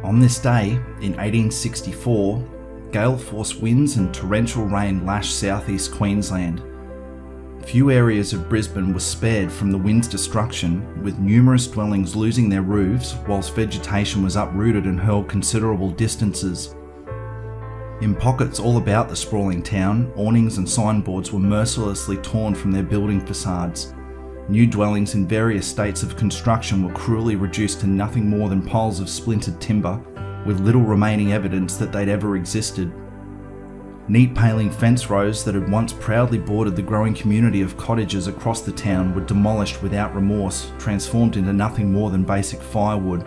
On this day, in 1864, gale force winds and torrential rain lashed southeast Queensland. Few areas of Brisbane were spared from the wind's destruction, with numerous dwellings losing their roofs whilst vegetation was uprooted and hurled considerable distances. In pockets all about the sprawling town, awnings and signboards were mercilessly torn from their building facades. New dwellings in various states of construction were cruelly reduced to nothing more than piles of splintered timber, with little remaining evidence that they'd ever existed. Neat paling fence rows that had once proudly bordered the growing community of cottages across the town were demolished without remorse, transformed into nothing more than basic firewood.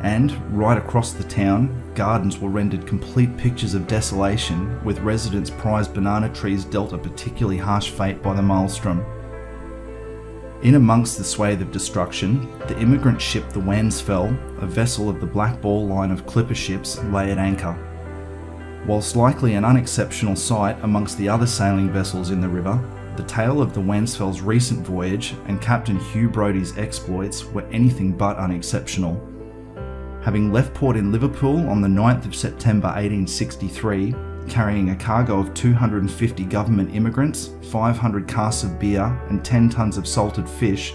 And, right across the town, gardens were rendered complete pictures of desolation, with residents' prized banana trees dealt a particularly harsh fate by the maelstrom. In amongst the swathe of destruction, the immigrant ship the Wansfell, a vessel of the Black Ball line of clipper ships, lay at anchor. Whilst likely an unexceptional sight amongst the other sailing vessels in the river, the tale of the Wansfell's recent voyage and Captain Hugh Brodie's exploits were anything but unexceptional. Having left port in Liverpool on the 9th of September 1863, carrying a cargo of 250 government immigrants, 500 casks of beer and 10 tons of salted fish,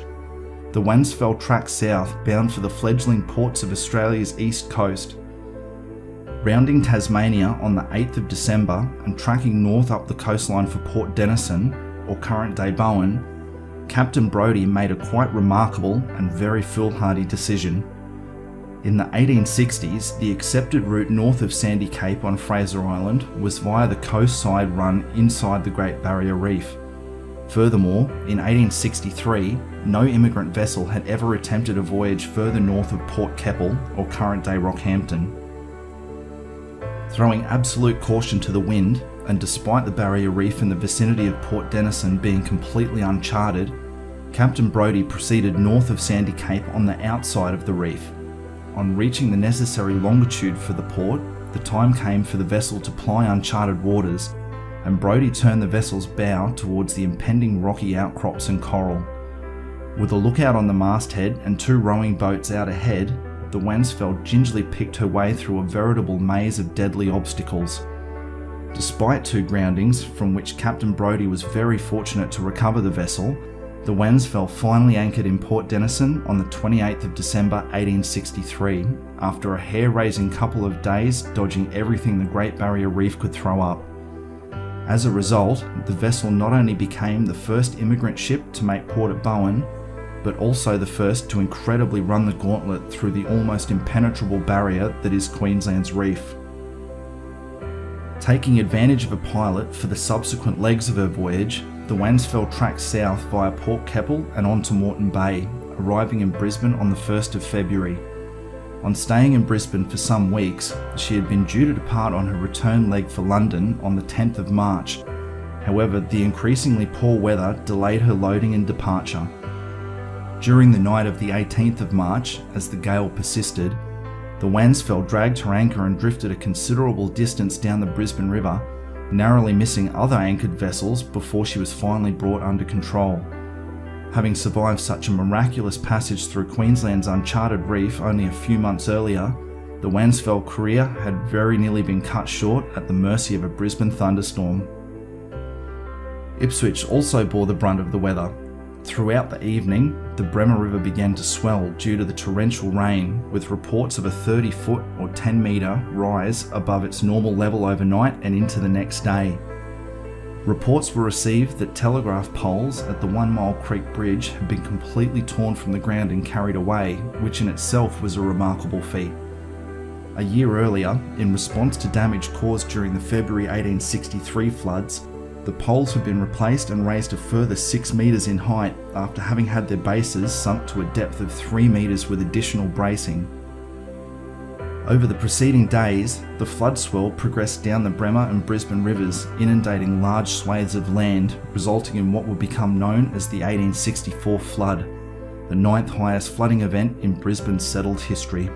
the Wansfell tracked south bound for the fledgling ports of Australia's east coast. Rounding Tasmania on the 8th of December and tracking north up the coastline for Port Denison, or current-day Bowen, Captain Brodie made a quite remarkable and very foolhardy decision. In the 1860s, the accepted route north of Sandy Cape on Fraser Island was via the coast side run inside the Great Barrier Reef. Furthermore, in 1863, no immigrant vessel had ever attempted a voyage further north of Port Keppel or current-day Rockhampton. Throwing absolute caution to the wind, and despite the Barrier Reef in the vicinity of Port Denison being completely uncharted, Captain Brodie proceeded north of Sandy Cape on the outside of the reef. On reaching the necessary longitude for the port, the time came for the vessel to ply uncharted waters, and Brodie turned the vessel's bow towards the impending rocky outcrops and coral. With a lookout on the masthead and 2 rowing boats out ahead, the Wansfell gingerly picked her way through a veritable maze of deadly obstacles. Despite 2 groundings, from which Captain Brodie was very fortunate to recover the vessel, the Wansfell finally anchored in Port Denison on the 28th of December 1863, after a hair-raising couple of days dodging everything the Great Barrier Reef could throw up. As a result, the vessel not only became the first immigrant ship to make port at Bowen, but also the first to incredibly run the gauntlet through the almost impenetrable barrier that is Queensland's reef. Taking advantage of a pilot for the subsequent legs of her voyage, the Wansfell tracked south via Port Keppel and on to Moreton Bay, arriving in Brisbane on the 1st of February. On staying in Brisbane for some weeks, she had been due to depart on her return leg for London on the 10th of March. However, the increasingly poor weather delayed her loading and departure. During the night of the 18th of March, as the gale persisted, the Wansfell dragged her anchor and drifted a considerable distance down the Brisbane River, narrowly missing other anchored vessels before she was finally brought under control. Having survived such a miraculous passage through Queensland's uncharted reef only a few months earlier, the Wansfell career had very nearly been cut short at the mercy of a Brisbane thunderstorm. Ipswich also bore the brunt of the weather. Throughout the evening, the Bremer River began to swell due to the torrential rain, with reports of a 30-foot or 10-metre rise above its normal level overnight and into the next day. Reports were received that telegraph poles at the 1 Mile Creek Bridge had been completely torn from the ground and carried away, which in itself was a remarkable feat. A year earlier, in response to damage caused during the February 1863 floods, the poles had been replaced and raised a further 6 metres in height after having had their bases sunk to a depth of 3 metres with additional bracing. Over the preceding days, the flood swell progressed down the Bremer and Brisbane rivers, inundating large swathes of land, resulting in what would become known as the 1864 flood, the 9th highest flooding event in Brisbane's settled history.